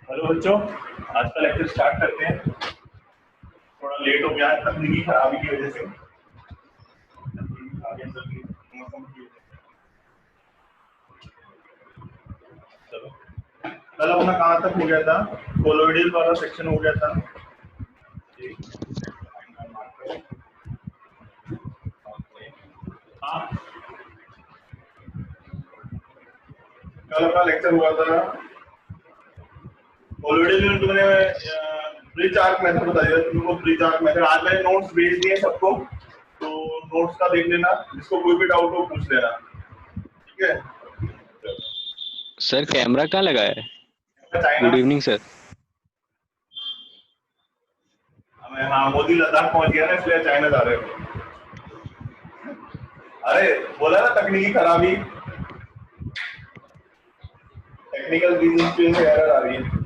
Hello बच्चों, आज का लेक्चर स्टार्ट करते हैं। थोड़ा लेट हो गया है तकनीकी खराबी की वजह से। आगे चल के मौसम की वजह से। चलो, कल अपना कहाँ तक हो गया था? कोलोइडल वाला सेक्शन हो गया था। हाँ, कल अपना लेक्चर हुआ था कोलोइडल में। तुमने ब्रिज आर्क मेथड बता दिया तुमको। ब्रिज आर्क मेथड आज मैंने नोट्स भेज दिए सबको, तो नोट्स का देख लेना। जिसको कोई भी डाउट हो पूछ लेना, ठीक है? सर कैमरा कहाँ लगा है? चाइना। Good evening sir. हाँ, मोदी लद्दाख पहुंच गया ना, इसलिए चाइना जा रहे हो। अरे बोला ना तकनीकी खराबी, टेक्निकल रीजन पे एरर आ रही है।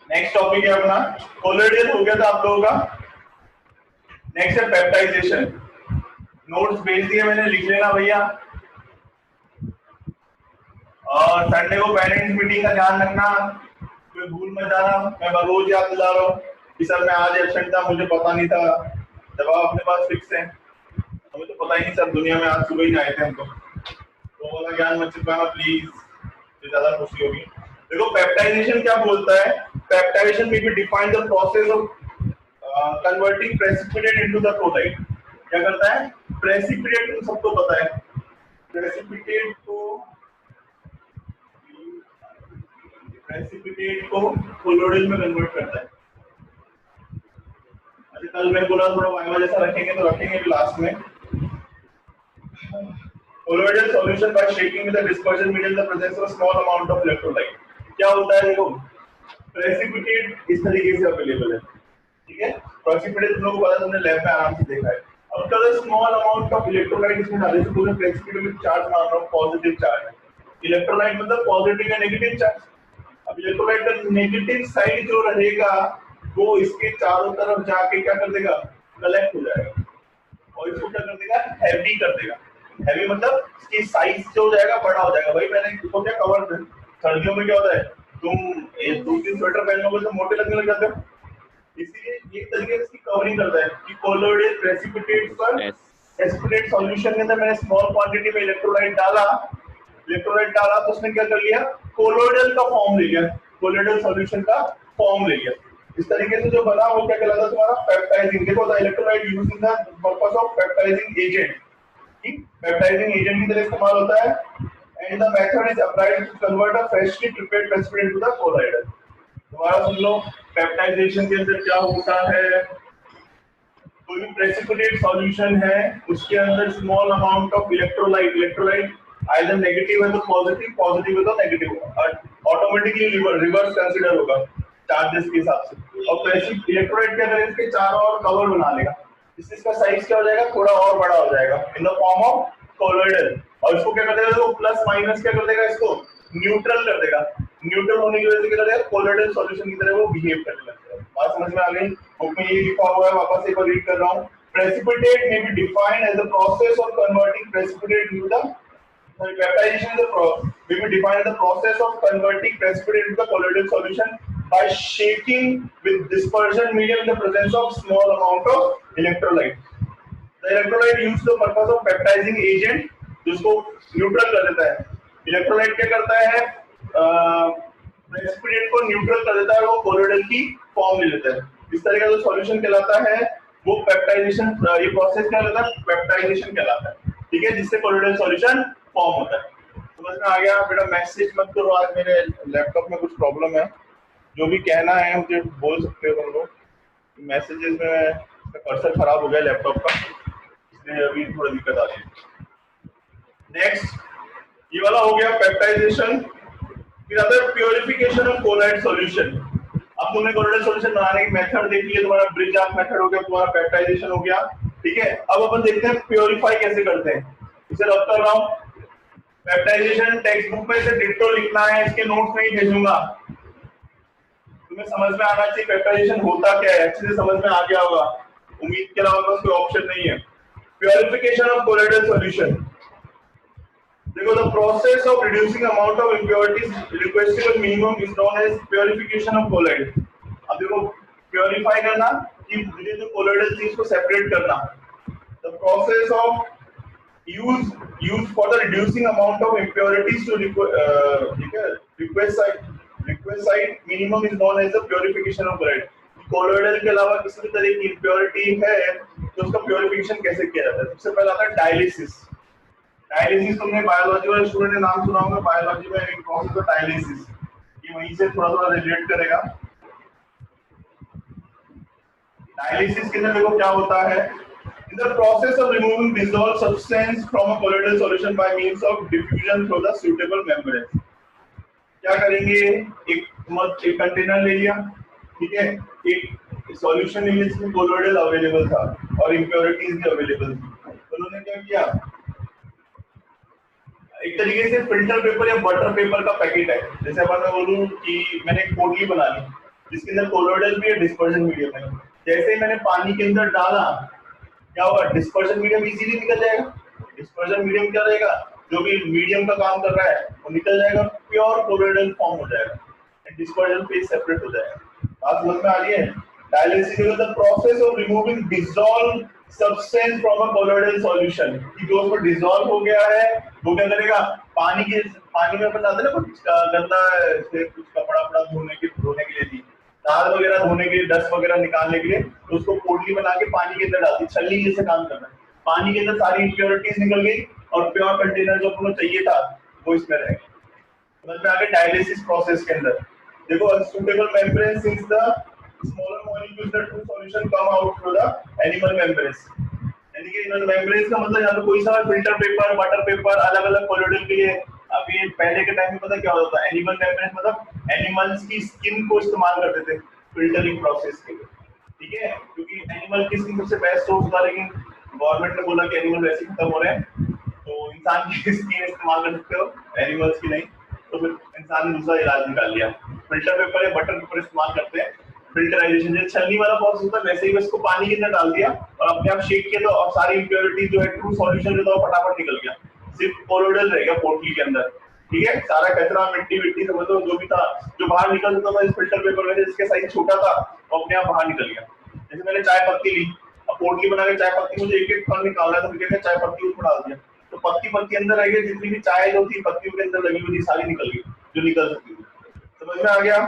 नेक्स्ट टॉपिक है अपना कोलोइडल, हो गया था आप लोगों का। नेक्स्ट है पेप्टाइजेशन। नोट्स भेज दिए मैंने, लिख लेना भैया। और संडे को पेरेंट्स मीटिंग का ध्यान रखना, कोई भूल मत जाना। मैं रोज याद दिला रहा हूँ कि सर मैं आज एब्सेंट था, मुझे पता नहीं था। जवाब अपने पास फिक्स है, हमें तो पता ही नहीं सर, दुनिया में आज सुबह ही आए थे हम तो वाला ज्ञान मत छिपाना प्लीज, तो ज्यादा खुशी होगी। देखो पेप्टाइजेशन क्या बोलता है। पेप्टाइजेशन में भी define the process of converting precipitate into the chloride. क्या करता है? प्रेसिपिटेट तुम सबको पता है, प्रेसिपिटेट को कोलोइडल में कन्वर्ट करता है। अच्छा, कल मैं बोला थोड़ा वाइवा जैसा रखेंगे, तो रखेंगे क्लास में। Colloidal solution by shaking with a dispersion medium the presence of a small amount of electrolyte। क्या होता है देखो, प्रेसिपिटेट इस तरीके से अवेलेबल है, ठीक है? प्रेसिपिटेट तुम लोगों को पता है, तुमने लैब में आराम से देखा है। अब क्या है, स्मॉल अमाउंट ऑफ इलेक्ट्रोलाइट इसमें डाले तो पूरे प्रेसिपिटेट में चार्ज मान लो पॉजिटिव चार्ज। इलेक्ट्रोलाइट मतलब पॉजिटिव या नेगेटिव चार्ज। अब इलेक्ट्रोलाइट का नेगेटिव साइड जो रहेगा वो इसके चारों तरफ जाके क्या कर देगा? कलेक्ट हो जाएगा और इसको क्या कर देगा? हैवी कर देगा। हैवी मतलब इसकी साइज जो हो जाएगा बड़ा हो जाएगा। भाई मैंने इसको क्या कवर कर, सर्दियों में क्या होता है, तुम 2-3 स्वेटर पहन लोगे तो मोटे लगने लग जाते हो, इसीलिए एक तरीके से इसकी कवरिंग करता है कि कोलोइडल प्रेसिपिटेट पर प्रेसिपिटेट सॉल्यूशन के अंदर मैंने स्मॉल क्वांटिटी में इलेक्ट्रोलाइट डाला तो उसने क्या कर लिया? कोलोइडल का फॉर्म ले लिया, कोलोइडल सॉल्यूशन का फॉर्म ले लिया। इस तरीके से जो बना वो क्या कहलाता है तुम्हारा? पेप्टाइजिंग। देखो the electrolyte used in the purpose of peptizing agent, ठीक? पेप्टाइजिंग एजेंट की तरह इस्तेमाल होता है। And the method is applied to convert a freshly prepared precipitate to the colloidal. दोबारा सुन लो, पेप्टाइजेशन के अंदर क्या होता है? कोई भी प्रेसिपिटेट सॉल्यूशन है, उसके अंदर small amount of electrolyte either negative है तो पॉजिटिव है तो नेगेटिव, ऑटोमेटिकली रिवर्स कंसीडर होगा चार्जेस के हिसाब से। और इलेक्ट्रोलाइट के अंदर इसके चारों ओर कवर बना लेगा, इससे इसका साइज क्या हो जाएगा? थोड़ा और बड़ा हो जाएगा in the form of colloidal. और इसको क्या कर देगा? तो प्लस माइनस क्या कर देगा? इसको न्यूट्रल कर देगा। न्यूट्रल होने की वजह से क्या कर देगा? कोलोइडल सॉल्यूशन की तरह वो बिहेव करने लगेगा। बात समझ में आ गई? बुक में ये लिखा हुआ है, वापस एक बार रीड कर रहा हूँ। Precipitate may be defined as the process of converting precipitate into the Peptidation may be defined as the process of converting precipitate into the colloidal solution by shaking with dispersion medium in the presence of small amount of electrolyte. The electrolyte used for the purpose of peptizing agent, जिसको neutral कर देता है। Electrolyte क्या करता है? Precipitate को neutral कर देता है, वो कोलोइडल की फॉर्म ले लेता है। इस तरह का जो सॉल्यूशन कहलाता है वो पेप्टाइजेशन, ये प्रोसेस क्या कहलाता है? पेप्टाइजेशन कहलाता है, ठीक है? जिससे कोलोइडल सॉल्यूशन फॉर्म होता है। समझ में आ गया? बेटा मैसेज मत करो, आज मेरे लैपटॉप में कुछ प्रॉब्लम है। जो भी कहना है मुझे बोल सकते हो तुम लोग। मैसेजेस में कर्सर खराब हो गया लैपटॉप का, इसलिए अभी थोड़ी दिक्कत आ रही है। नेक्स्ट, ये वाला हो गया पेप्टाइजेशन। फिर आता है प्योरिफिकेशन ऑफ कोलोइड सॉल्यूशन। अब तुमने कोलोइडल सॉल्यूशन बनाने की मेथड देख लिया, तुम्हारा ब्रिज आर्क मेथड हो गया, तुम्हारा पेप्टाइजेशन हो गया, ठीक है? अब अपन देखते हैं प्योरीफाई कैसे करते हैं। इसे रब कर रहा हूं। पेप्टाइजेशन टेक्स्ट बुक में से डिट्टो लिखना है, इसके नोट्स नहीं भेजूंगा। तुम्हें समझ में आना चाहिए पेप्टाइजेशन होता क्या है, अच्छे से समझ में आ गया होगा। उम्मीद के अलावा कोई ऑप्शन नहीं है। Purification of colloidal solution. देखो the process of reducing amount of impurities requisite minimum is known as purification of colloid. अब देखो प्योरीफाई करना कि जो कोलॉइडल चीज को सेपरेट करना, the process of use for the reducing amount of impurities to ठीक है requisite minimum is known as the purification of colloid. Colloidal के अलावा किसी भी तरह की इम्प्योरिटी है तो उसका प्योरिफिकेशन कैसे किया जाता है? सबसे पहला आता है डायलिसिस। डायलिसिस तुमने बायोलॉजी वाले स्टूडेंट ने नाम सुना होगा, बायोलॉजी में एक प्रोसेस ऑफ डायलिसिस, ये वहीं से थोड़ा थोड़ा रिलेट करेगा। डायलिसिस के अंदर देखो क्या होता है, in the process of removing dissolved substance from a colloidal solution by means of diffusion through the suitable membrane. क्या करेंगे, एक कंटेनर ले लिया, ठीक है, एक सॉल्यूशन ले लिया जिसमें कोलॉइडल अवेलेबल था और इम्प्योरिटीज भी अवेलेबल थी, तो उन्होंने क्या किया, एक तरीके से फिल्टर पेपर या बटर पेपर का पैकेट है, जैसे अपन मैं बोलूं कि मैंने एक पोटली बना ली जिसके अंदर कोलॉइडल भी है, डिस्पर्जन मीडियम है, जैसे ही मैंने पानी के अंदर डाला क्या होगा, डिस्पर्जन मीडियम इजीली निकल जाएगा। डिस्पर्जन मीडियम क्या रहेगा, जो भी मीडियम का काम कर रहा है वो निकल जाएगा, प्योर कोलॉइडल फॉर्म हो जाएगा, डिस्पर्जन फेज सेपरेट हो जाएगा। बात समझ में आ रही है? Dialysis is the process of removing dissolved substance from a colloidal solution, कि जो उसमें डिसॉल्व हो गया है वो क्या करेगा, पानी में अपन डालते ना कुछ गंदा से कुछ कपड़ा वपड़ा धोने के लिए दी, दाल वगैरह धोने के लिए, डस्ट वगैरह निकालने के लिए, तो उसको पोटली बना के पानी के अंदर डालती, छलनी जैसे काम कर रहा है, पानी के अंदर सारी इंप्योरिटीज निकल गई और प्योर कंटेनर जो अपने चाहिए था वो इसमें रह गया। समझ में आ गया? डायलिसिस प्रोसेस के अंदर देखो unsuitable membrane since the smaller molecules the true solution come out through the animal membrane, यानी कि एनिमल मेम्ब्रेन का मतलब यहाँ पे कोई सा फिल्टर पेपर, बटर पेपर, अलग अलग कोलॉइडल के लिए। अभी पहले के टाइम में पता क्या होता था, एनिमल मेम्ब्रेन मतलब एनिमल्स की स्किन को इस्तेमाल करते थे फिल्टरिंग प्रोसेस के लिए, ठीक है, क्योंकि एनिमल की स्किन सबसे बेस्ट सोर्स था, लेकिन गवर्नमेंट ने बोला कि एनिमल वैसे खत्म हो रहे हैं तो इंसान की स्किन इस्तेमाल कर सकते हो, एनिमल्स की नहीं, तो फिर इंसान ने दूसरा इलाज निकाल लिया, फिल्टर पेपर या बटर पेपर इस्तेमाल करते हैं। फिल्टराइजेशन जैसे छलनी वाला प्रोसेस होता है वैसे ही उसको पानी के अंदर डाल दिया और अपने आप शेक किया तो अब सारी इंप्योरिटी जो है ट्रू सॉल्यूशन जो था वो फटाफट निकल गया, सिर्फ कोलॉइडल रह गया पोटली के अंदर, ठीक है, सारा कचरा मिट्टी विट्टी समझ लो जो भी था जो बाहर निकल सकता था इस फिल्टर पेपर में, जिसके साइज छोटा था वो अपने आप बाहर निकल गया। जैसे मैंने चाय पत्ती ली, अब पोटली बना के चाय पत्ती मुझे एक एक फल निकालना है तो मुझे चाय पत्ती उसमें डाल दिया, तो पत्ती पत्ती अंदर आई गई, जितनी भी चाय जो थी पत्तियों के अंदर लगी हुई थी सारी निकल गई जो निकल सकती थी। समझ में आ गया?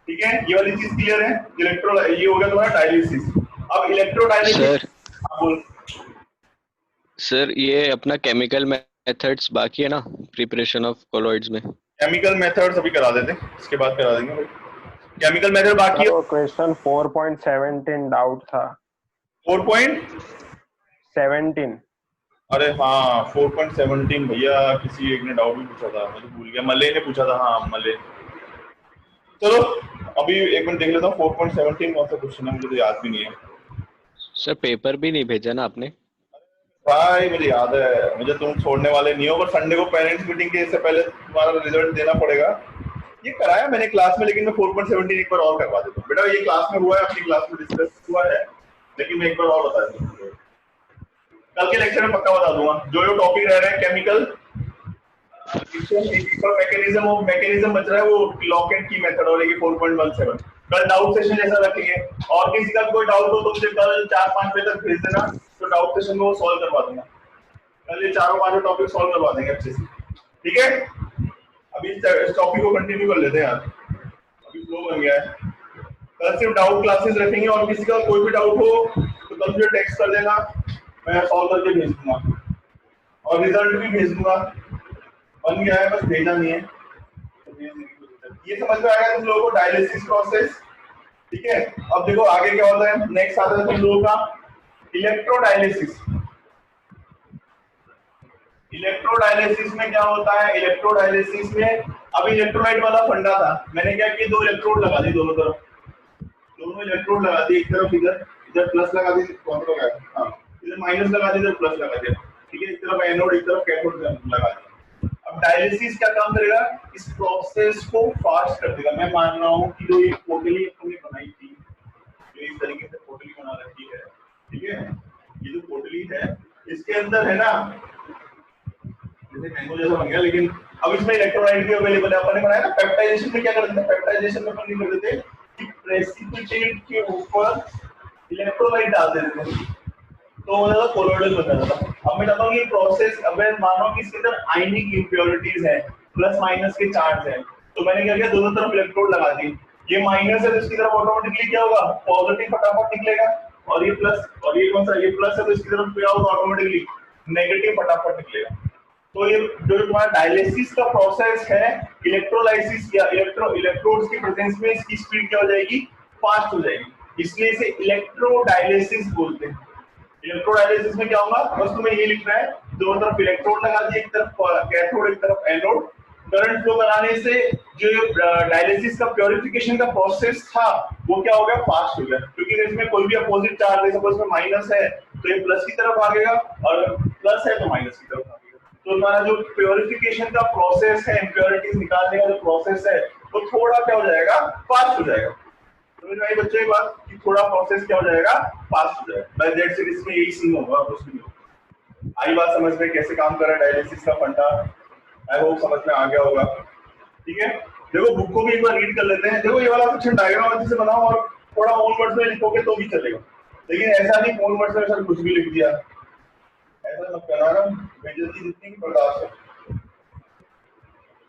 ठीक है, ये वाली चीज क्लियर है। इलेक्ट्रो ये हो गया तुम्हारा डायलिसिस। अब इलेक्ट्रोडायलिसिस बोल। सर ये अपना केमिकल मेथड्स बाकी है ना प्रिपरेशन ऑफ कोलॉइड्स में? केमिकल मेथड्स अभी करा देते हैं, इसके बाद करा देंगे भाई। केमिकल मेथड बाकी है। वो क्वेश्चन 4.17 डाउट था। 4.17 अरे हाँ 4.17 भैया किसी एक ने डाउट भी पूछा था, मुझे भूल गया, मल्ले ने पूछा था, हाँ मल्ले। चलो अभी एक मिनट देख लेता हूँ 4.17 कौन सा क्वेश्चन है, मुझे तो याद भी नहीं है। सर पेपर भी नहीं भेजा ना आपने? भाई मुझे याद है, मुझे तुम छोड़ने वाले नहीं हो, पर संडे को पेरेंट्स मीटिंग के इससे पहले तुम्हारा रिजल्ट देना पड़ेगा। ये कराया मैंने क्लास में, लेकिन मैं 4.17 एक बार और करवा देता हूँ बेटा, ये क्लास में हुआ है, अपनी क्लास में डिस्कस हुआ है, लेकिन मैं एक बार और बता दूँ, कल के लेक्चर में पक्का बता दूंगा। जो टॉपिक रह रहे हैं केमिकल मैकेनिज्म बच रहा है, वो लॉक एंड की मेथड और 4.17 कल डाउट सेशन जैसा रखेंगे, और किसी का कोई डाउट हो तो मुझे कल 4-5 बजे तक भेज देना, तो डाउट सेशन में वो सॉल्व करवा दूंगा। कल ये चारों पांचों टॉपिक सॉल्व करवा देंगे अच्छे से, ठीक है। अभी इस टॉपिक को कंटिन्यू कर लेते हैं यार, अभी फ्लो बन गया है। कल सिर्फ डाउट क्लासेस रखेंगे, और किसी का कोई भी डाउट हो तो कल मुझे टेक्स्ट कर देना, मैं सॉल्व करके भेज दूंगा, और रिजल्ट भी भेज दूंगा। बन गया है, बस भेजना नहीं है। ये समझ में आया तुम लोगों को डायलिसिस प्रोसेस, ठीक है। अब देखो आगे क्या होता है, नेक्स्ट आता है तुम लोगों का इलेक्ट्रोडायलिसिस। इलेक्ट्रोडायलिसिस में क्या होता है, इलेक्ट्रोडायलिसिस में अब इलेक्ट्रोलाइट वाला फंडा था, मैंने क्या किया, 2 इलेक्ट्रोड लगा दी दोनों तरफ, दोनों इलेक्ट्रोड लगा दी, एक तरफ इधर इधर प्लस लगा दी, कौन सा लगा, हाँ इधर माइनस लगा दी, इधर प्लस लगा दिया, ठीक है, एक तरफ एनोड एक तरफ कैथोड लगा दिया। अब डायलिसिस क्या काम करेगा, इस प्रोसेस को फास्ट कर देगा। मैं मान रहा हूँ कि जो ये पोटली हमने बनाई थी, जो इस तरीके से पोटली बना रखी है, ठीक है, ये जो पोटली है इसके अंदर है ना मैंगो जैसा बन गया, लेकिन अब इसमें इलेक्ट्रोलाइट भी अवेलेबल है। अपन ने बनाया ना पेप्टाइजेशन में क्या कर देते हैं, पेप्टाइजेशन में अपन नहीं कर देते कि प्रेसिपिटेट के ऊपर इलेक्ट्रोलाइट डाल देते थे, तो वो ज्यादा कोलोइडल बन जाता था। अब मैं बताऊँ ये प्रोसेस, अगर मानो कि इसके अंदर आयनिक इंप्योरिटीज है, प्लस माइनस के चार्ज है, तो मैंने क्या किया, दोनों तरफ इलेक्ट्रोड लगा दी। ये माइनस है तो इसकी तरफ ऑटोमेटिकली क्या होगा, पॉजिटिव फटाफट निकलेगा, और ये प्लस, और ये कौन सा, ये प्लस है तो इसकी तरफ क्या होगा, ऑटोमेटिकली नेगेटिव फटाफट निकलेगा। तो ये जो तुम्हारा डायलिसिस का प्रोसेस है, इलेक्ट्रोलाइसिस या इलेक्ट्रोड्स की प्रेजेंस में इसकी स्पीड क्या हो जाएगी, फास्ट हो जाएगी, इसलिए इसे इलेक्ट्रोडायलिसिस बोलते हैं। इलेक्ट्रोडायलिसिस में क्या होगा, बस तुम्हें ये लिखना है, दोनों तरफ इलेक्ट्रोड लगा दिए, एक तरफ कैथोड एक तरफ एनोड, करंट फ्लो कराने से जो डायलिसिस का प्योरिफिकेशन का प्रोसेस था वो क्या हो गया, फास्ट हो गया, क्योंकि इसमें कोई भी अपोजिट चार्ज है, सपोज में माइनस है तो ये प्लस की तरफ भागेगा, और प्लस है तो माइनस की तरफ भागेगा। तो हमारा जो प्योरिफिकेशन का प्रोसेस है, इम्प्योरिटीज निकालने का जो प्रोसेस है, वो थोड़ा क्या हो जाएगा, फास्ट हो जाएगा। समझ में आई बच्चों ये बात, कि थोड़ा प्रोसेस क्या हो जाएगा, फास्ट हो जाएगा। बाय दैट से इसमें यही सीन होगा, कुछ नहीं होगा। आई बात समझ में कैसे काम कर रहा है डायलिसिस का फंडा, आई होप समझ में आ गया होगा। ठीक है, देखो बुक को भी एक बार रीड कर लेते हैं। देखो ये वाला सेक्शन डायग्राम अच्छे से बनाओ और थोड़ा ओन वर्ड्स में लिखोगे तो भी चलेगा, लेकिन ऐसा नहीं ओन वर्ड्स में सर कुछ भी लिख दिया, ऐसा मत करना ना, बेइज्जती जितनी की बर्दाश्त है।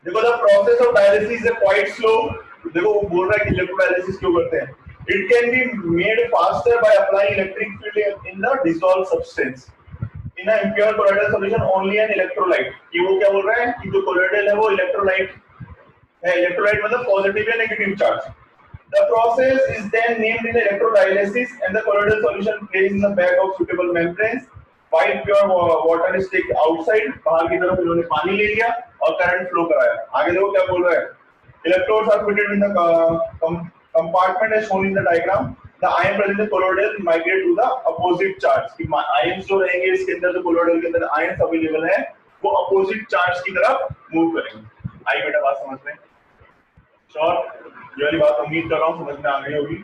देखो the process of dialysis is quite slow. देखो वो बोल रहा है कि इलेक्ट्रोडायलिसिस क्यों करते हैं। It can be made faster by applying electric field in the dissolve substance in a impure colloidal solution only an electrolyte. ये वो क्या बोल रहा है कि जो कोलोइडल है वो इलेक्ट्रोलाइट है, इलेक्ट्रोलाइट मतलब पॉजिटिव या negative charge. The process is then named in electrodialysis and the colloidal solution placed in the bag of suitable membranes. White pure water is taken outside, बाहर की तरफ इन्होंने पानी ले लिया और करंट फ्लो कराया। आगे देखो क्या बोल रहा है, electrodes are fitted in the compartment as shown in the diagram. The ion present in the colloidal migrate to the opposite charge. कि ions जो रहेंगे इसके अंदर, जो colloidal के अंदर ions अवेलेबल है, वो opposite charge की तरफ मूव करेंगे। आई बेटा बात समझ में? शॉर्ट ये वाली बात उम्मीद कर रहा हूँ समझ में आ गई होगी।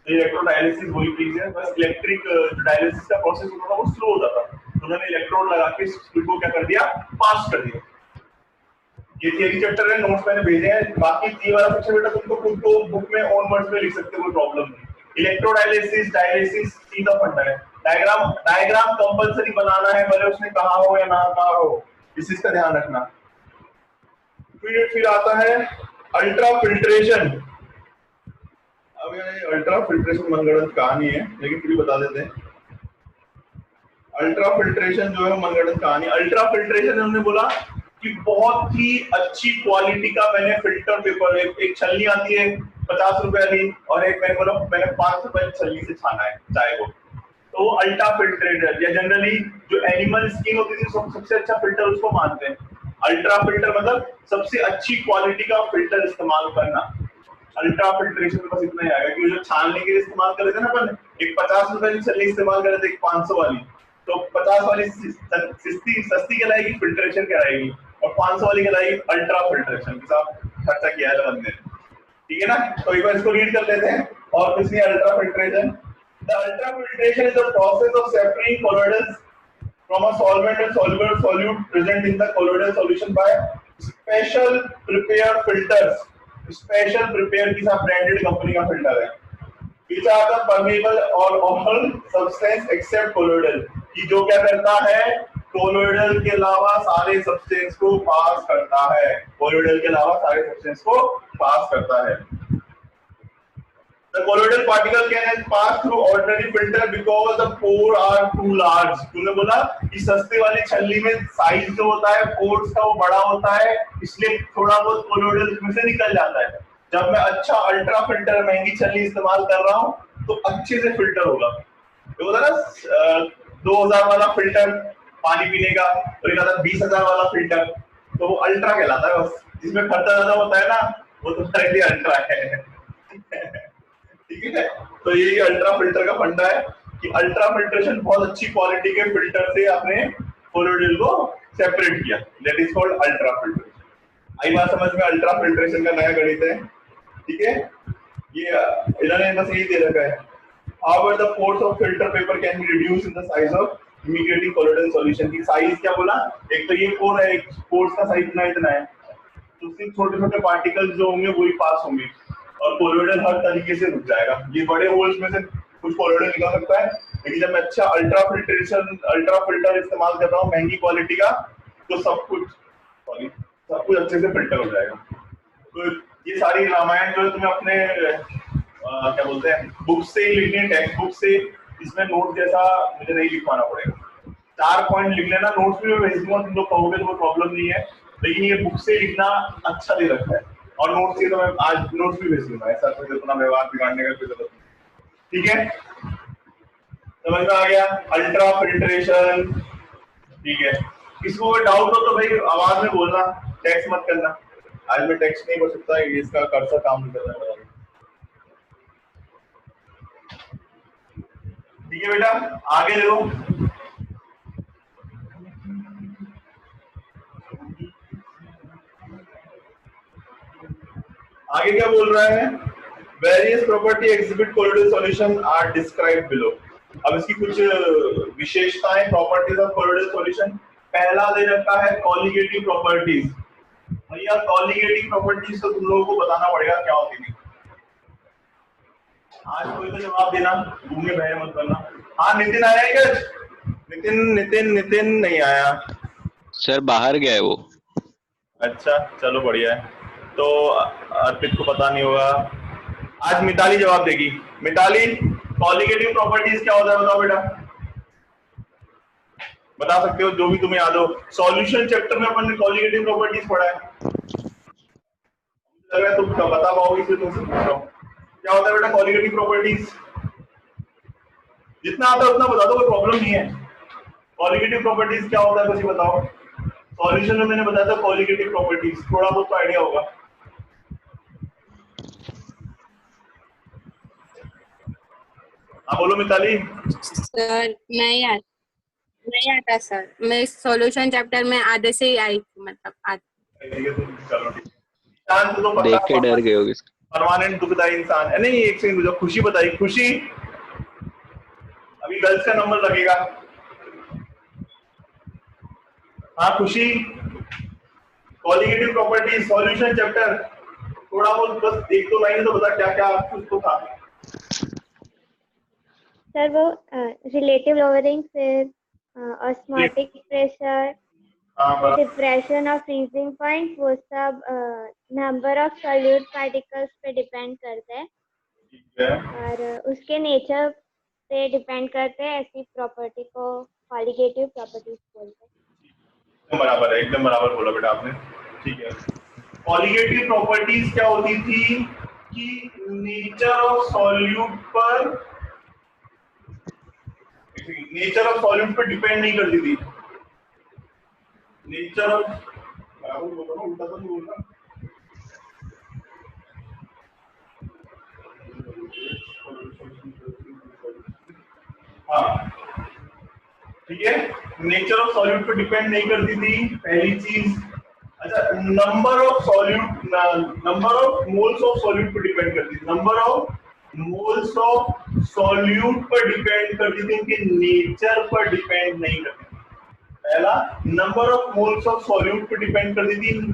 इलेक्ट्रोडायलिसिस वही चीज है, बस इलेक्ट्रिक डायलिसिस का प्रोसेस होता था वो स्लो होता था, तो उन्होंने इलेक्ट्रोड लगा के स्पीड को क्या कर दिया, फास्ट कर दिया। ये थियरी चैप्टर है, नोट्स मैंने भेजे हैं, बाकी ये वाला सेक्शन बेटा तुमको खुद को बुक में ऑन वर्ड्स में लिख सकते हो, कोई प्रॉब्लम नहीं। इलेक्ट्रोडायलिसिस डायलिसिस सीधा फंडा है। डायग्राम कंपलसरी बनाना है, भले उसने कहा हो या ना कहा हो, इस चीज का ध्यान रखना। फिर आता है अल्ट्रा फिल्ट्रेशन। अब ये अल्ट्रा फिल्ट्रेशन मनगढ़ंत कहानी है, लेकिन फिर भी बता देते हैं। अल्ट्रा फिल्ट्रेशन जो है मनगढ़ंत कहानी। अल्ट्रा फिल्ट्रेशन हमने बोला कि बहुत ही अच्छी क्वालिटी का मैंने फिल्टर पेपर, एक छलनी आती है 50 रुपए वाली, और एक मैंने बोला मैंने 5 रुपए छलनी से छाना है चाय को, तो अल्ट्रा फिल्ट्रेटर या जनरली जो एनिमल स्किन होती थी सबसे अच्छा फिल्टर उसको मानते हैं। अल्ट्रा फिल्टर मतलब सबसे अच्छी क्वालिटी का फिल्टर इस्तेमाल करना। अल्ट्रा फिल्ट्रेशन में बस इतना ही आएगा कि जो छानने के लिए इस्तेमाल कर रहे थे ना अपन, एक 50 रुपए की छलनी इस्तेमाल कर रहे थे, एक 500 वाली, तो 50 वाली सस्ती कहलाएगी, फिल्ट्रेशन कहलाएगी, और 500 वाली कहलाएगी अल्ट्रा फिल्ट्रेशन के साथ खर्चा किया है बंदे ने। ठीक है ना, तो एक बार इसको रीड कर लेते हैं और इसलिए ultra filtration. The ultrafiltration is the process of separating colloidals from a solvent and soluble solute present in the colloidal solution by special prepared filters. Special prepared की सब branded कंपनी का फिल्टर है, which are the permeable or all substance except colloidal, कि जो क्या करता है, colloidal के अलावा सारे substance को पास करता है, colloidal के अलावा सारे substance को पास करता है। The colloidal particle can pass through ordinary filter because the pore are too large. तूने बोला कि सस्ते वाली छलनी में साइज जो होता है पोर्स का वो बड़ा होता है, इसलिए थोड़ा बहुत colloidal इसमें से निकल जाता है। जब मैं अच्छा अल्ट्रा फिल्टर महंगी छलनी इस्तेमाल कर रहा हूँ तो अच्छे से फिल्टर होगा। ये होता है ना 2000 वाला फिल्टर पानी पीने का, और एक आता 20,000 वाला फिल्टर, तो वो अल्ट्रा कहलाता है। बस जिसमें खर्चा ज्यादा होता है ना वो तुम्हारे लिए अल्ट्रा है। ठीक है, तो यही अल्ट्रा फिल्टर का फंडा है कि अल्ट्रा फिल्ट्रेशन बहुत अच्छी क्वालिटी के फिल्टर से आपने कोलोइडल को सेपरेट किया, that is called ultra filtration. आई बात समझ में? अल्ट्रा फिल्ट्रेशन का नया गणित है। ठीक है, ये इन्होंने बस यही दे रखा है। However, the pores of filter paper can be reduced in the size of immigrating colloidal solution की साइज क्या बोला, एक तो ये कोर है, एक कोर्स का साइज इतना है, तो सिर्फ छोटे छोटे पार्टिकल्स जो होंगे वही पास होंगे और कोलोइडल हर तरीके से रुक जाएगा। ये बड़े होल्स में से कुछ कोलोइडल निकल सकता है, लेकिन जब मैं अच्छा अल्ट्रा फिल्टर इस्तेमाल कर रहा हूँ महंगी क्वालिटी का, तो सब कुछ अच्छे से फिल्टर हो जाएगा। तो ये सारी रामायण जो है तुम्हें अपने क्या बोलते हैं बुक से ही लिखनी है, टेक्स्ट बुक से, इसमें नोट जैसा मुझे नहीं लिखवाना पड़ेगा। 4 पॉइंट लिख लेना, नोट्स भी मैं भेज दूंगा, तुम लोग कहोगे तो कोई प्रॉब्लम नहीं है, लेकिन ये बुक से लिखना अच्छा दे रखा है। और नोट्स की तो मैं आज नोट्स भी भेज दूंगा, ऐसा कुछ अपना व्यवहार बिगाड़ने का कोई जरूरत नहीं। ठीक है, समझ में आ गया? अल्ट्रा फिल्ट्रेशन, ठीक है। किसको कोई डाउट हो तो भाई आवाज में बोलना, टेक्स्ट मत करना। आज मैं टेक्स्ट नहीं कर सकता, इसका कर्सर काम नहीं कर रहा है। ठीक है बेटा, आगे देखो। आगे क्या बोल रहा है? Various property exhibit colloidal solution are described below. अब इसकी कुछ विशेषताएं, प्रॉपर्टीज ऑफ कोलोइडल सॉल्यूशन। पहला दे रखा है कॉलिगेटिव प्रॉपर्टीज। भैया कॉलिगेटिव प्रॉपर्टीज तो तुम लोगों को बताना पड़ेगा क्या होती है। आज कोई तो जवाब देना, घूमने बहरे मत करना। हाँ नितिन आया है क्या? नितिन नहीं आया सर, बाहर गया है वो। अच्छा चलो बढ़िया है। तो अर्पित को पता नहीं होगा, आज मिताली जवाब देगी। मिताली, कॉलिगेटिव प्रॉपर्टीज क्या होता है बताओ बेटा, बता सकते हो जो भी तुम्हें याद हो। सॉल्यूशन चैप्टर में अपन ने कॉलिगेटिव प्रॉपर्टीज पढ़ा है, लग रहा है तुम बता पाओगे, इसलिए तुमसे पूछ रहा हूँ। क्या होता है बेटा कॉलिगेटिव प्रॉपर्टीज? जितना आता है उतना बता दो, कोई प्रॉब्लम नहीं है। कॉलिगेटिव प्रॉपर्टीज क्या होता है कुछ बताओ। सॉल्यूशन में मैंने बताया था कॉलिगेटिव प्रॉपर्टीज, थोड़ा बहुत तो आइडिया होगा। हाँ बोलो मिताली। सर नहीं आता सर, मैं सॉल्यूशन चैप्टर में आधे से ही आई थी, मतलब चलो ठीक है। देख के डर गए होगे। परमानेंट दुखदाई इंसान है। नहीं एक सेकंड, खुशी बताइए। खुशी, अभी गर्ल्स का नंबर लगेगा। हाँ खुशी, कॉलिगेटिव प्रॉपर्टीज सॉल्यूशन चैप्टर, थोड़ा बहुत बस एक दो लाइन तो बता क्या क्या कुछ तो था। सर वो रिलेटिव लोअरिंग, फिर osmotic pressure, depression of freezing point, वो सब नंबर ऑफ सॉल्यूट पार्टिकल्स पे डिपेंड करते हैं और उसके नेचर पे डिपेंड करते हैं। ऐसी प्रॉपर्टी को कॉलिगेटिव प्रॉपर्टीज बोलते हैं। बराबर है, एकदम बराबर बोला बेटा आपने। ठीक है, कॉलिगेटिव प्रॉपर्टीज क्या होती थी कि नेचर ऑफ सॉल्यूट पर डिपेंड नहीं करती थी। नेचर ऑफ, उल्टा तो नहीं बोलना। हाँ ठीक है, नेचर ऑफ सॉल्यूट पे डिपेंड नहीं करती थी पहली चीज। अच्छा, number of moles of solute पे डिपेंड करती थी। Number of moles of solute पर डिपेंड करती थी, उनके नेचर पर डिपेंड नहीं करती थी। पहला, number of moles of solute पे डिपेंड करती थी,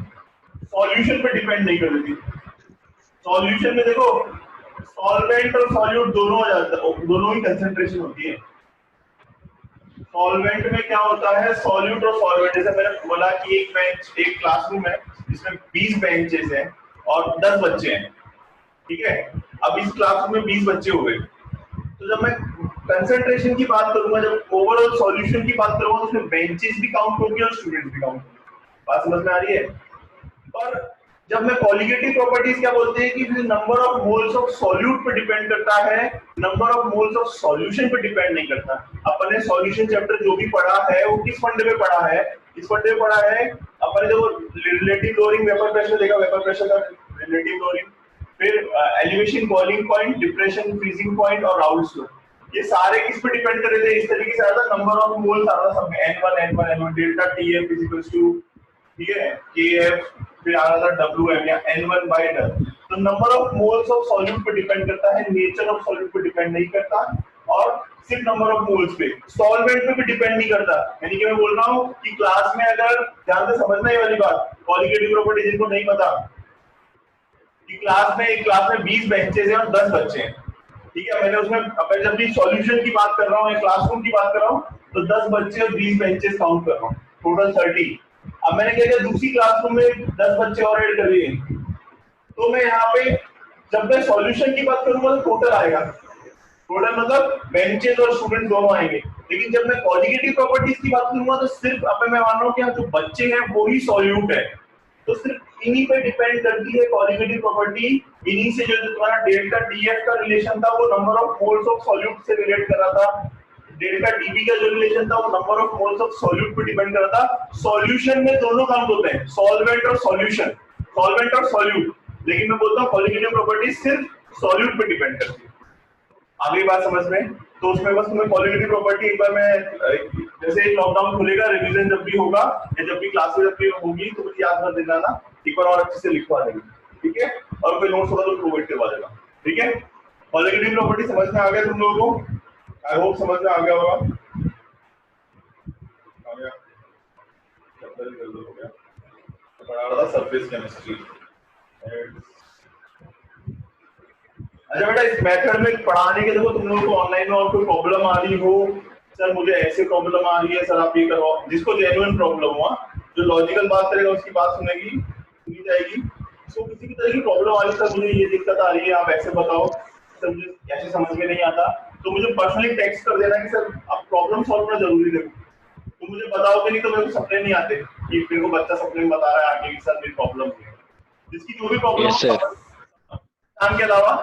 सॉल्यूशन पे डिपेंड नहीं करती थी। सॉल्यूशन में देखो सॉल्वेंट और सॉल्यूट दोनों ही कंसंट्रेशन होती है। सॉल्वेंट में क्या होता है, सॉल्यूट और सॉल्वेंट, जैसे मैंने बोला कि एक क्लासरूम है जिसमें 20 बेंचेस हैं और 10 बच्चे हैं, ठीक है। अब इस क्लासरूम में 20 बच्चे हुए, तो जब मैं कंसंट्रेशन की बात करूंगा, जब ओवरऑल सॉल्यूशन की बात करूंगा, तो उसमें बेंचेस भी काउंट होंगे और स्टूडेंट्स भी काउंट होंगे। बात समझ में आ रही है? और जब मैं कॉलिगेटिव प्रॉपर्टीज क्या बोलते हैं कि number of moles of solute पे डिपेंड करता है, number of moles of solution पे डिपेंड नहीं करता। अपन ने सॉल्यूशन चैप्टर जो भी पढ़ा है वो किस फंडे पे पढ़ा है? इस फंडे पे पढ़ा है अपन ने, जो रिलेटिव लोअरिंग वेपर प्रेशर देखा, वेपर प्रेशर का रिलेटिव लोअरिंग, फिर elevation boiling point, depression freezing point और राउल्ट्स लॉ, ये सारे किस पे डिपेंड कर रहे थे? इस तरीके से आता नंबर ऑफ मोल्स आता सब में, n1 delta TF equals to, ठीक है, KF, फिर आ रहा था WM या N1/W। तो number of moles of solute पे डिपेंड करता है, नेचर ऑफ सॉल्यूट पे डिपेंड नहीं करता। और सिर्फ नंबर ऑफ मोल्स पे, सॉल्वेंट पे भी डिपेंड नहीं करता। यानी कि मैं बोल रहा हूँ कि क्लास में अगर ध्यान से समझना ये वाली बात, कॉलिगेटिव प्रॉपर्टी जिनको नहीं पता कि क्लास में 20 बेंचेस हैं और 10 बच्चे हैं, ठीक है। मैंने उसमें अपन जब भी सॉल्यूशन की बात कर रहा हूँ या क्लासरूम की बात कर रहा हूँ तो 10 बच्चे और 20 बेंचेस काउंट कर रहा हूँ, टोटल 30। अब मैंने क्या किया, दूसरी क्लासरूम में 10 बच्चे और ऐड कर लिए, तो मैं यहाँ पे जब मैं सॉल्यूशन की बात करूंगा तो टोटल आएगा, टोटल मतलब बेंचेस और स्टूडेंट दोनों आएंगे। लेकिन जब मैं कॉलिगेटिव प्रॉपर्टीज की बात करूंगा तो सिर्फ अब मैं मान रहा हूँ कि जो बच्चे हैं वो ही सॉल्यूट है, तो सिर्फ इन्हीं पे डिपेंड करती है कॉलिगेटिव प्रॉपर्टी। इन्हीं से जो तुम्हारा डेल्टा डीएफ का रिलेशन था वो number of moles of solute से रिलेट कर रहा था, डेल्टा डीबी का जो रिलेशन था वो number of moles of solute पे डिपेंड कर रहा था। सॉल्यूशन में दोनों काम होते हैं, सॉल्वेंट और सॉल्यूशन, सॉल्वेंट और सॉल्यूट, लेकिन मैं बोलता हूँ कॉलिगेटिव प्रॉपर्टी सिर्फ सॉल्यूट पे डिपेंड करती है। आगे बात समझ में, तो उसमें बस तुम्हें कॉलिगेटिव प्रॉपर्टी एक बार मैं जैसे लॉकडाउन खुलेगा, रिवीजन जब भी होगा या जब भी क्लासेस जब भी होगी तो मुझे याद कर देना ना, एक बार और अच्छे से लिखवा देंगे, ठीक है। और कोई नोट्स होगा तो प्रोवाइड करवा देगा, ठीक है। कॉलिगेटिव प्रॉपर्टी समझ में आ गया तुम लोगों को? आई होप समझ में आ गया होगा। आ गया, हो गया। पढ़ा रहा था सरफेस केमिस्ट्री। अच्छा बेटा, इस मेथड में पढ़ाने के देखो तुम लोगों को ऑनलाइन में और कोई प्रॉब्लम आ रही हो, सर मुझे ऐसे प्रॉब्लम आ रही है, सर आप ये करवाओ, जिसको जेन्युइन प्रॉब्लम हुआ, जो लॉजिकल बात करेगा उसकी बात सुनी जाएगी। सो किसी भी तरह की प्रॉब्लम आ रही है, सर मुझे ये दिक्कत आ रही है, आप ऐसे बताओ, सर मुझे ऐसे समझ में नहीं आता, तो मुझे पर्सनली टेक्स्ट कर देना कि सर आप प्रॉब्लम सॉल्व करना जरूरी है, तो मुझे बताओगे नहीं तो मेरे को सपने नहीं आते कि मेरे को बच्चा सपने में बता रहा है आगे कि सर मेरी प्रॉब्लम है, जिसकी जो भी प्रॉब्लम नाम के अलावा।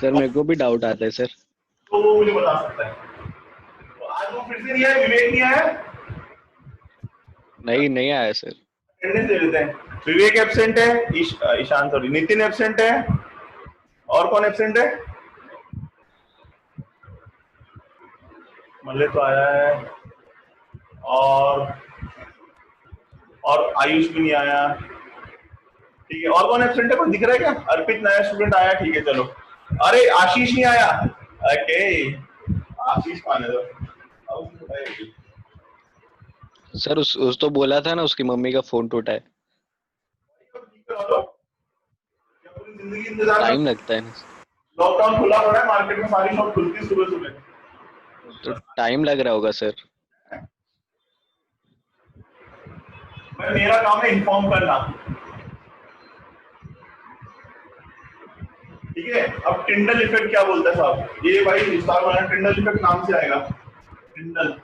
सर मेरे को भी डाउट आता है सर, तो वो मुझे बता सकता है। तो आज वो फिर से नहीं आया, विवेक नहीं आया? नहीं आया सर। अटेंडेंस दे देते हैं। विवेक एब्सेंट है, ईशान सॉरी नितिन एब्सेंट है, और कौन एब्सेंट है? मल्ले तो आया है, और आयुष भी नहीं आया, ठीक है। और कौन एब्सेंट है, कोई दिख रहा है क्या? अर्पित नया स्टूडेंट आया, ठीक है चलो। अरे आशीष नहीं आया, ओके आशीष कौन है? सर उस तो बोला था ना उसकी मम्मी का फोन टूटा है, टाइम लगता है ना। लॉकडाउन खुला पड़ा है, मार्केट में सारी शॉप खुलती है सुबह सुबह, तो टाइम लग रहा होगा सर। मेरा काम है इन्फॉर्म करना, ठीक है। अब टिंडल इफेक्ट क्या बोलता है साहब, ये भाई विस्तार वाला टिंडल इफेक्ट नाम से आएगा, टिंडल,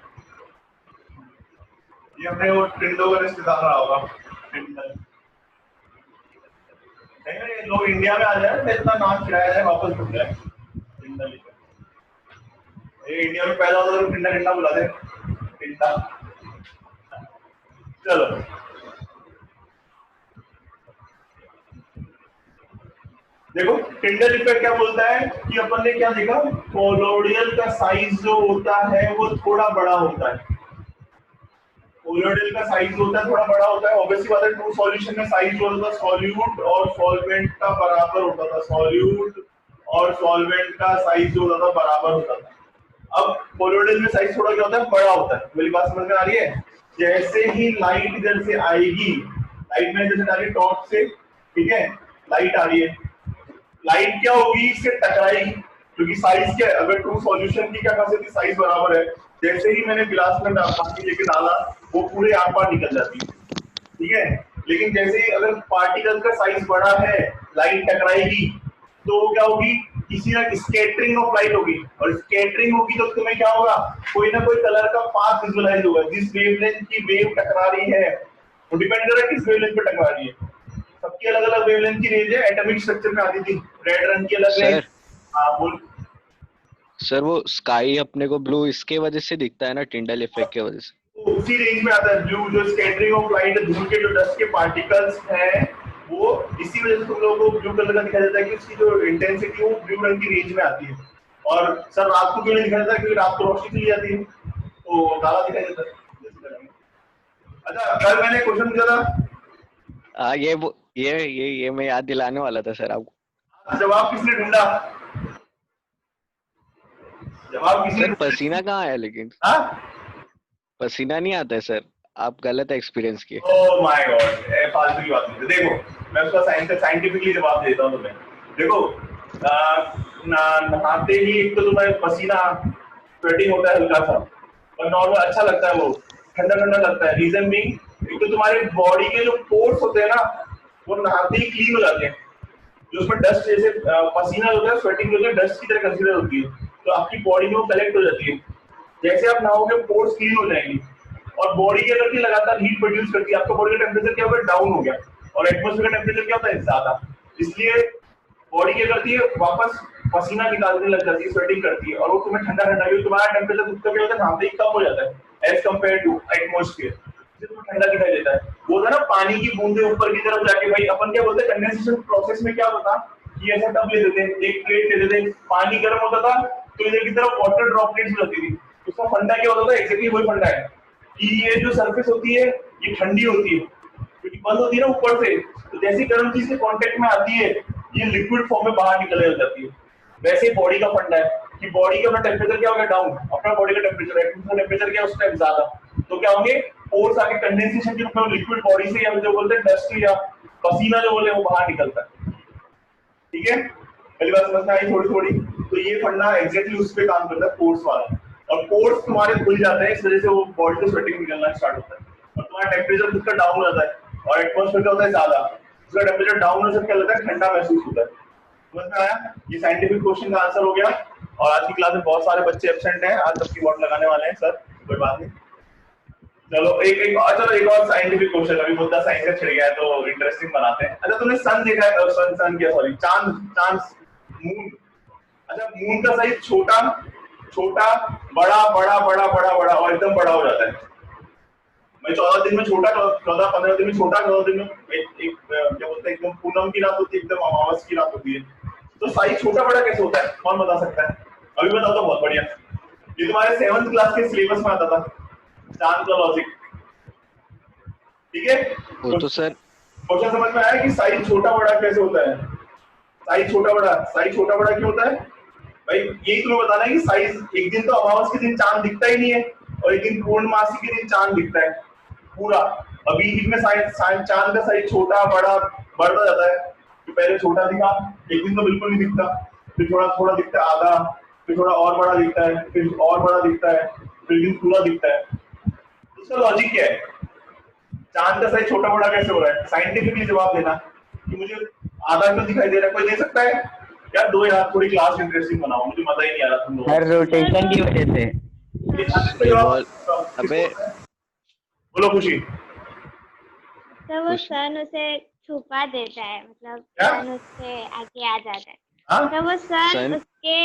ये हमने वो टिंडो का रिश्तेदार रहा होगा, टिंडल। नहीं लोग इंडिया में आ जाए तो इतना नाम चिढ़ाया जाए, वापस भूल जाए टिंडल इफेक्ट। ये इंडिया में पैदा होता तो टिंडा टिंडा बुला दे, टिंडा। चलो देखो टिंडल इफेक्ट क्या बोलता है कि अपन ने क्या देखा, कोलोइडल का साइज जो होता है वो थोड़ा बड़ा होता है, कोलोइडल का साइज होता है थोड़ा बड़ा होता है। ऑब्वियसली बात है, टू सॉल्यूशन में साइज जो होता था सॉल्यूट और सॉल्वेंट का बराबर होता था, सॉल्यूट और सॉल्वेंट का साइज जो होता था बराबर होता था। अब कोलोइडल में साइज थोड़ा क्या होता है, बड़ा होता है। मेरी बात समझ में आ रही है? जैसे ही लाइट इधर से आएगी, लाइट में जैसे डाली टॉर्च से, ठीक है, लाइट आ रही है, लाइट क्या होगी, इससे टकराएगी, क्योंकि साइज क्या है, अगर टू सॉल्यूशन की क्या खासियत है, साइज बराबर है। जैसे ही मैंने गिलास में पानी लेके डाला वो पूरे आर पार निकल जाती है, ठीक है। लेकिन जैसे ही अगर पार्टिकल का साइज बड़ा है, लाइट टकराएगी तो क्या होगी, किसी ना स्कैटरिंग ऑफ लाइट होगी, और स्कैटरिंग होगी तो तुम्हें क्या होगा, कोई ना कोई कलर का पाथ विजुअलाइज होगा। जिस वेवलेंथ की वेव टकरा रही है वो डिपेंड कर रहा है किस वेवलेंथ पे टकरा रही है। सबकी अलग अलग वेवलेंथ की रेंज है, एटॉमिक स्ट्रक्चर में आती थी, रेड रंग की अलग रेंज। हाँ बोल सर, वो स्काई अपने को ब्लू इसके वजह से दिखता है ना, टिंडल इफेक्ट के वजह से, तो उसी रेंज में आता है ब्लू, जो स्कैटरिंग ऑफ लाइट, धूल के जो डस्ट के पार्टिकल्स हैं वो इसी वजह से तुम लोगों को ब्लू कलर का दिखाई देता है कि उसकी जो इंटेंसिटी वो ब्लू रंग की रेंज में आती है। और सर रात को क्यों नहीं दिखाई देता, क्योंकि रात को रोशनी चली जाती है तो काला दिखाई देता है। अच्छा कल मैंने क्वेश्चन पूछा था, ये मैं याद दिलाने वाला था सर आपको। जवाब किसने ढूंढा? जब आप किसी सर पसीना कहाँ है लेकिन? हाँ पसीना नहीं आता है सर, आप गलत एक्सपीरियंस किए। ओह माय गॉड, फालतू की बात नहीं। देखो मैं उसका साइंटिफिकली जवाब देता हूँ तुम्हें। देखो नहाते ही एक तो तुम्हें पसीना स्वेटिंग होता है हल्का सा, और नॉर्मल अच्छा लगता है, वो ठंडा ठंडा लगता है। रीजन भी एक तो तुम्हारे बॉडी के जो पोर्स होते हैं ना, वो नहाते ही क्लीन हो जाते हैं। जो उसमें डस्ट जैसे पसीना होता है, स्वेटिंग होती है, डस्ट की तरह कंसीडर होती है, तो आपकी बॉडी में वो कलेक्ट हो जाती है। जैसे आप नहाओगे पोर्स क्लीन हो जाएंगी, और बॉडी क्या करती है, लगातार हीट प्रोड्यूस करती है। आपका बॉडी का टेम्परेचर क्या होगा, डाउन हो गया, और एटमॉस्फेयर का टेम्परेचर क्या होता है, ज्यादा। इसलिए बॉडी क्या करती है, वापस पसीना निकालने लग जाती है, स्वेटिंग करती है, और वो तुम्हें ठंडा ठंडा, क्योंकि तुम्हारा टेम्परेचर उसका क्या होता है, नहाते ही कम हो जाता है एज कम्पेयर टू एटमॉस्फेयर, इससे तुम्हें ठंडा दिखाई देता है। वो था ना पानी की बूंदे ऊपर की तरफ जाके, भाई अपन क्या बोलते हैं, कंडेंसेशन प्रोसेस में क्या होता कि ऐसा टब ले देते हैं, एक प्लेट ले देते हैं, पानी गर्म होता था तो इधर की तरफ वाटर ड्रॉपलेट्स होती थी। उसका फंडा क्या होता था, एक्जेक्टली वही फंडा है कि ये जो सरफेस होती है ये ठंडी होती है, क्योंकि बंद होती है ना ऊपर से, तो जैसी गर्म चीज के कांटेक्ट में आती है ये लिक्विड फॉर्म में बाहर निकलने लग जाती है। वैसे ही बॉडी का फंडा है कि बॉडी का अपना टेम्परेचर क्या हो गया, डाउन, अपना बॉडी का टेम्परेचर है, टेम्परेचर क्या है उस टाइम ज्यादा, तो क्या होंगे, पोर्स आके कंडेंसेशन के रूप में लिक्विड बॉडी से, या जो बोलते हैं डस्ट या पसीना जो बोले वो बाहर निकलता है। ठीक है, पहली बात समझ में आई थोड़ी थोड़ी। तो ये फंडा एग्जैक्टली उस पे काम करता है, पोर्स वाला, और पोर्स तुम्हारे खुल जाते हैं, इस वजह से वो बॉडी से स्वेटिंग निकलना स्टार्ट होता है, और तुम्हारा टेम्परेचर खुद का डाउन हो जाता है, और एटमॉस्फेयर का होता है ज्यादा, उसका टेम्परेचर डाउन होने से क्या लगता है, ठंडा महसूस होता है। समझ में आया? ये साइंटिफिक क्वेश्चन का आंसर हो गया। और आज की क्लास में बहुत सारे बच्चे एब्सेंट हैं, आज सबकी वोट लगाने वाले हैं सर, कोई बात नहीं। चलो चलो एक और साइंटिफिक क्वेश्चन, अभी मुद्दा साइंस का छिड़ गया है तो इंटरेस्टिंग बनाते हैं। अच्छा तुमने सन देखा है, सन क्या, सॉरी, चांद, मून। अच्छा मून का साइज छोटा छोटा बड़ा बड़ा बड़ा बड़ा बड़ा और एकदम बड़ा हो जाता है। मैं 14 दिन में छोटा, 14-15 दिन में छोटा, 14 दिन में एक क्या बोलते हैं, एकदम पूनम की रात होती है, एकदम अमावस की रात होती है। तो साइज छोटा बड़ा कैसे होता है, कौन बता सकता है? अभी बताओ तो बहुत बढ़िया। ये तुम्हारे 7th क्लास के सिलेबस में आता था, चांद का लॉजिक। ठीक है, वो तो सर क्वेश्चन समझ में आया कि साइज छोटा बड़ा कैसे होता है? साइज छोटा बड़ा क्यों होता है भाई? यही तुम्हें बताना है कि साइज, एक दिन तो अमावस के दिन चांद दिखता ही नहीं है, और एक दिन पूर्णमासी के दिन चांद दिखता है पूरा। अभी इसमें चांद का साइज छोटा बड़ा बढ़ता जाता है, तो पहले छोटा दिखा, एक दिन तो बिल्कुल नहीं दिखता, फिर थोड़ा थोड़ा दिखता है आधा, फिर थोड़ा और बड़ा दिखता है, फिर और बड़ा दिखता है, फिर दिन पूरा दिखता है। उसका लॉजिक क्या है? चांद का साइज छोटा बड़ा कैसे हो रहा है? साइंटिफिकली जवाब देना कि मुझे आधा क्यों दिखाई दे रहा है, कोई दे सकता है यार? दो यार, थोड़ी क्लास इंटरेस्टिंग बनाओ, मुझे मजा ही नहीं आ रहा तुम लोगों सर रोटेशन की वजह से। अबे बोलो खुशी। तो वो सन उसे छुपा देता है, मतलब क्या? सन उससे आगे आ जाता है। हाँ तो वो सन उसके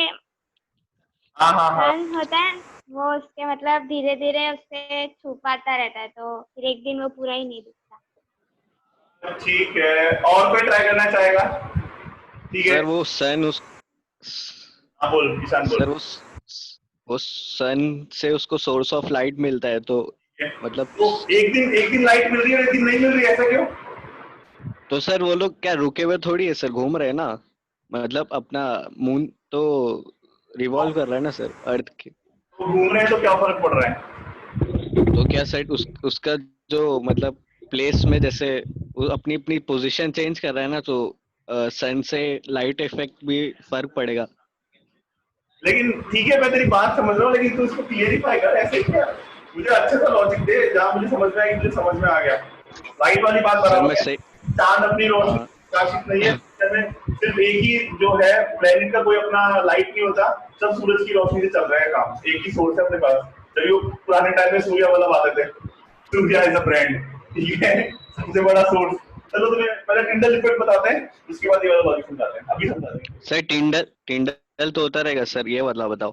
हाँ सन होता है, वो उसके मतलब धीरे धीरे उससे छुपाता रहता है, तो फिर एक दिन वो पूरा ही नहीं दिखता। ठीक है, और कोई ट्राई करना चाहेगा? ठीक है सर वो सन उस हाँ बोल किसान बोल। सर वो सन से उसको सोर्स ऑफ लाइट मिलता है, तो मतलब तो एक दिन लाइट मिल रही है और एक दिन नहीं मिल रही है, ऐसा क्यों? तो सर वो लोग क्या रुके हुए थोड़ी है सर, घूम रहे हैं ना, मतलब अपना मून तो रिवॉल्व कर रहा है ना सर अर्थ के। तो घूम रहे हैं तो क्या फर्क पड़ रहा है? तो क्या सर उसका जो मतलब प्लेस में जैसे वो अपनी अपनी पोजीशन चेंज कर रहा है ना, तो सन से लाइट इफेक्ट भी फर्क पड़ेगा। लेकिन ठीक है, मैं तेरी बात समझ रहा हूँ, लेकिन तू इसको क्लियरिफाई कर, ऐसे क्या? मुझे अच्छे सा लॉजिक दे, जहाँ मुझे समझ में आई, मुझे समझ में आ गया। लाइट वाली बात बराबर है, चांद अपनी रोशनी प्रकाशित नहीं है, सिर्फ एक ही जो है प्लेनेट का कोई अपना लाइट नहीं होता, सब सूरज की रोशनी से चल रहा है काम, एक ही सोर्स है अपने पास। चलिए पुराने टाइम में सूर्या वाला बात थे, सूर्या इज अ ब्रांड, ठीक है, सबसे बड़ा सोर्स। चलो तुम्हें पहले टिंडल इफेक्ट बताते हैं, उसके बाद ये वाला लॉजिक समझाते हैं, अभी समझाते हैं। सर टिंडल तो होता रहेगा सर, ये वाला बताओ।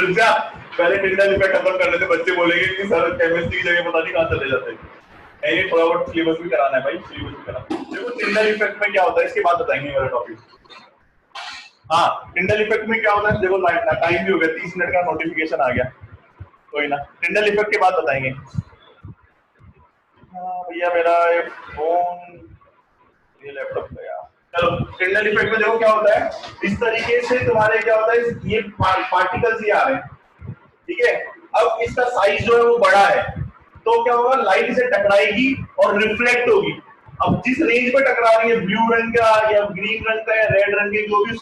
रुक जा, पहले टिंडल इफेक्ट खत्म कर लेते, बच्चे बोलेंगे कि सर केमिस्ट्री की जगह पता नहीं कहाँ चले जाते हैं। ये थोड़ा बहुत सिलेबस भी कराना है भाई, सिलेबस भी कराना। देखो टिंडल इफेक्ट में क्या होता है, इसके बाद बताएंगे मेरा टॉपिक। हाँ, टिंडल इफेक्ट में क्या होता है, देखो टाइम भी हो गया, 30 मिनट का नोटिफिकेशन आ गया, कोई ना, टिंडल इफेक्ट के बाद बताएंगे। हाँ भैया मेरा ये फोन, ये लैपटॉप गया, चलो टिंडल इफेक्ट में देखो क्या होता है, इस तरीके से तुम्हारे क्या होता है, ये पार्टिकल्स ही आ रहे हैं, ठीक है। अब इसका साइज जो है वो बड़ा है, तो क्या होगा, लाइट इसे टकराएगी और रिफ्लेक्ट होगी। अब जिस रेंज पे टकरा रही है, ब्लू रंग का या ग्रीन रंग का या रेड रंग के, जो भी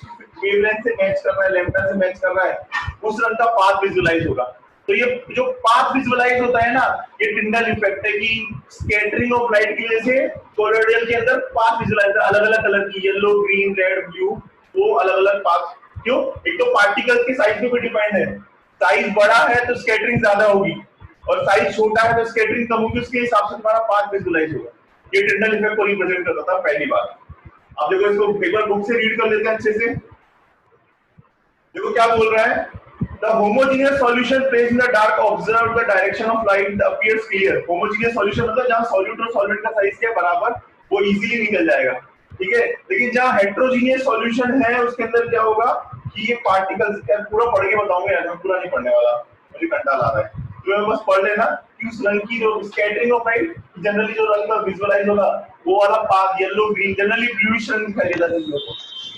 वेवलेंथ से मैच कर रहा है, लैम्डा से मैच कर रहा है, उस रंग का पाथ विजुलाइज होगा। तो ये जो पाथ विजुलाइज होता है ना, ये टिंडल इफेक्ट है कि स्कैटरिंग ऑफ लाइट की वजह से कोलोइडल के अंदर पाथ विजुलाइज अलग अलग कलर की, येलो, ग्रीन, रेड, ब्लू, वो अलग अलग पाथ। क्यों? एक तो पार्टिकल्स के साइज पे भी डिपेंड है, साइज बड़ा है तो स्कैटरिंग ज्यादा होगी, और साइज छोटा है तो स्कैटरिंग कम होगी, उसके हिसाब से तुम्हारा पाथ विजुलाइज होगा। ये टिंडल इफेक्ट को रिप्रेजेंट करता था पहली बार। अब देखो इसको एक बार बुक से रीड कर लेते हैं अच्छे से। देखो क्या बोल रहा है, the homogeneous solution placed in the dark observe the direction of light appears clear. Homogeneous solution मतलब जहां सॉल्यूट और सॉल्वेंट का साइज क्या बराबर, वो इजीली निकल जाएगा, ठीक है। लेकिन जहां हेट्रोजीनियस सॉल्यूशन है, उसके अंदर क्या होगा कि ये पार्टिकल्स, पूरा पढ़ के बताऊंगा यार, मैं पूरा नहीं पढ़ने वाला, मुझे कंटाल आ रहा है, तो बस पढ़ लेना कि उस रंग की जो स्कैटरिंग ऑफ लाइट, जनरली जो रंग का विजुअलाइज होगा वो वाला path, yellow, green, generally bluish रंग दिखाई देता है चीजों को,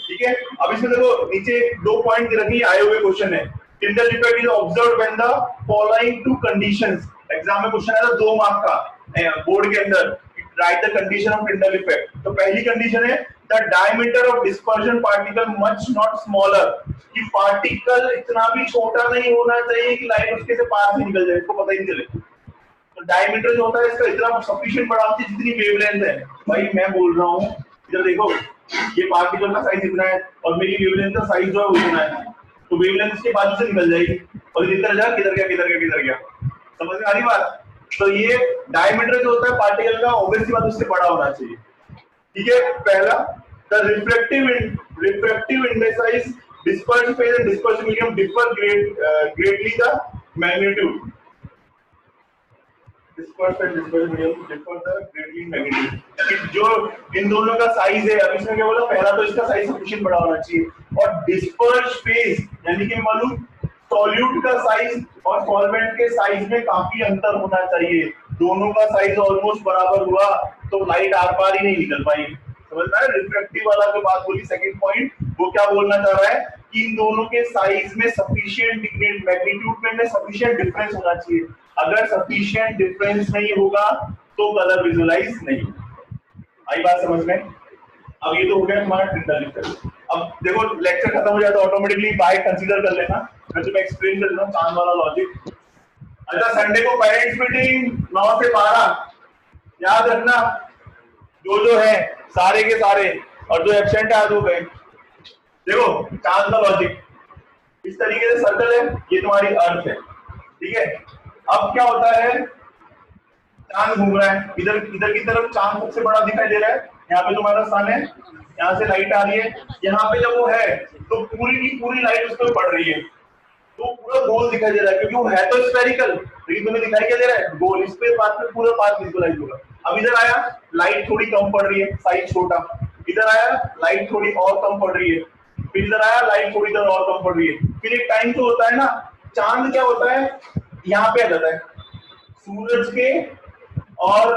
ठीक है। अब इसमें देखो नीचे 2 पॉइंट दे रखी, आए हुए क्वेश्चन है, Tyndall effect is observed when the following to conditions. Exam में क्वेश्चन आया था 2 मार्क का बोर्ड के अंदर, right the condition of Tyndall effect. तो पहली कंडीशन है the diameter of dispersion particle much not smaller, कि पार्टिकल इतना भी छोटा नहीं होना चाहिए कि लाइट उसके से पार से निकल जाए, इसको पता ही नहीं चले। तो डायमीटर जो होता है इसका इतना सफिशिएंट बड़ा होती है जितनी वेवलेंथ है। भाई मैं बोल रहा हूँ, इधर देखो, ये पार्टिकल का साइज इतना है और मेरी वेवलेंथ का साइज जो है वो इतना है, तो वेवलेंथ इसके बाजू से निकल जाएगी, और इधर जा किधर गया किधर गया किधर गया, समझ में आ रही बात। तो ये डायमीटर जो होता है पार्टिकल का, ऑब्वियसली बात उससे बड़ा होना चाहिए, ठीक है। पहला, the refractive index is dispersed phase and dispersed medium differ greatly the magnitude. Dispersed and dispersed medium differ the greatly in magnitude. जो इन दोनों का साइज है, अब इसमें क्या बोला, पहला तो इसका साइज सफिशिएंट बड़ा होना चाहिए, और डिस्पर्स्ड फेज यानी कि मालूम सॉल्यूट का साइज और सॉल्वेंट के साइज में काफी अंतर होना चाहिए। दोनों का साइज ऑलमोस्ट बराबर हुआ तो लाइट आर पार ही नहीं निकल पाई, समझ में आया। रिफ्रैक्टिव वाला जो बात बोली सेकंड पॉइंट, वो क्या बोलना चाह रहा है कि इन दोनों के साइज में सफिशिएंट मैग्नीट्यूड में सफिशिएंट डिफरेंस होना चाहिए। अगर सफिशिएंट डिफरेंस नहीं होगा तो कलर विजुअलाइज नहीं होगा। आई बात समझ में? अब ये तो हो गया तुम्हारा टिंडल इफेक्ट। अब देखो लेक्चर खत्म हो जाए तो ऑटोमेटिकली बाय कंसीडर कर लेना, मैं तुम्हें एक्सप्लेन कर देता हूं चांद वाला लॉजिक। अच्छा, संडे को पेरेंट्स मीटिंग 9 से 12 याद रखना, जो है सारे के सारे, और जो एब्सेंट है आज हो गए। देखो चांद का लॉजिक इस तरीके से सर्कल है, ये तुम्हारी अर्थ है, ठीक है। अब क्या होता है, चांद घूम रहा है, इधर इधर की तरफ चांद सबसे बड़ा दिखाई दे रहा है, यहाँ पे तुम्हारा सन है, यहाँ से लाइट आ रही है, यहाँ पे जब वो है तो पूरी की पूरी लाइट उस पर पड़ रही है, तो पूरा गोल दिखाई दे रहा है, क्योंकि वो है तो स्फेरिकल, लेकिन तुम्हें दिखाई क्या दे रहा है, गोल। इस पे पाथ में पूरा पाथ विजुअलाइज होगा। अब इधर आया, लाइट थोड़ी कम पड़ रही है, साइज छोटा, इधर आया लाइट थोड़ी और कम पड़ रही है, फिर इधर आया लाइट थोड़ी इधर और कम पड़ रही है। फिर एक टाइम तो होता है ना, चांद क्या होता है, यहाँ पे आ जाता है सूरज के और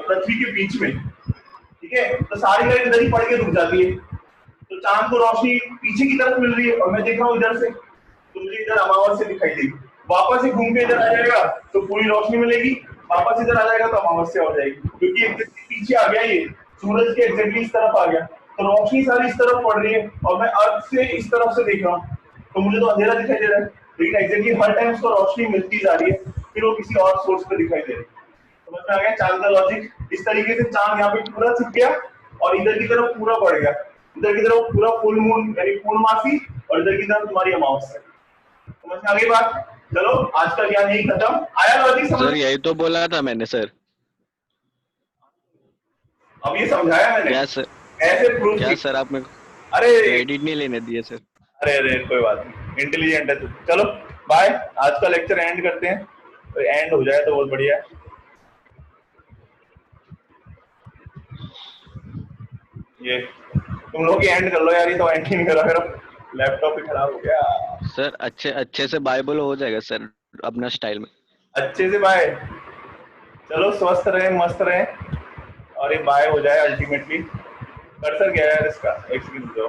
पृथ्वी के बीच में, ठीक है। तो सारी लाइट इधर ही पड़ के रुक जाती है, तो चांद को रोशनी पीछे की तरफ मिल रही है और मैं देख रहा हूँ इधर से, तो मुझे इधर अमावस्या दिखाई देगी। वापस से घूम के इधर आ जाएगा तो पूरी रोशनी मिलेगी, वापस इधर आ जाएगा तो अमावस्या हो जाएगी, क्योंकि एग्जैक्टली पीछे आ गया, ये सूरज के एग्जैक्टली इस तरफ आ गया, तो रोशनी सारी इस तरफ पड़ रही है और मैं अर्थ से इस तरफ से देख रहा हूँ, तो मुझे तो अंधेरा दिखाई दे रहा है, लेकिन एग्जैक्टली हर टाइम उसको रोशनी मिलती जा रही है, फिर वो किसी और सोर्स पे दिखाई दे रही है। समझ में आ गया चांद का लॉजिक? इस तरीके से चांद यहाँ पे पूरा छिप गया और इधर की तरफ पूरा बढ़ गया, इधर की तरफ पूरा फुल मून यानी पूर्णमासी, और इधर की तरफ तुम्हारी अमावस्या। समझ में आ गई बात? चलो आज का ज्ञान यही खत्म। आया लॉजिक समझ? सर यही तो बोला था मैंने सर। अब ये समझाया मैंने क्या सर? ऐसे प्रूफ क्या सर आप मेरे को अरे क्रेडिट नहीं लेने दिए सर। अरे कोई बात नहीं, इंटेलिजेंट है तू। चलो बाय, आज का लेक्चर एंड करते हैं, तो एंड हो जाए तो बहुत बढ़िया है। ये तुम लोग एंड कर लो यार, ये तो एंड ही नहीं करा, मेरा लैपटॉप ही खराब हो गया। सर अच्छे से बाइबल हो जाएगा सर अपना स्टाइल में। अच्छे से बाय, चलो स्वस्थ रहे, मस्त रहे, और ये बाय हो जाए अल्टीमेटली। कर्सर क्या है यार इसका, एक सेकंड दो।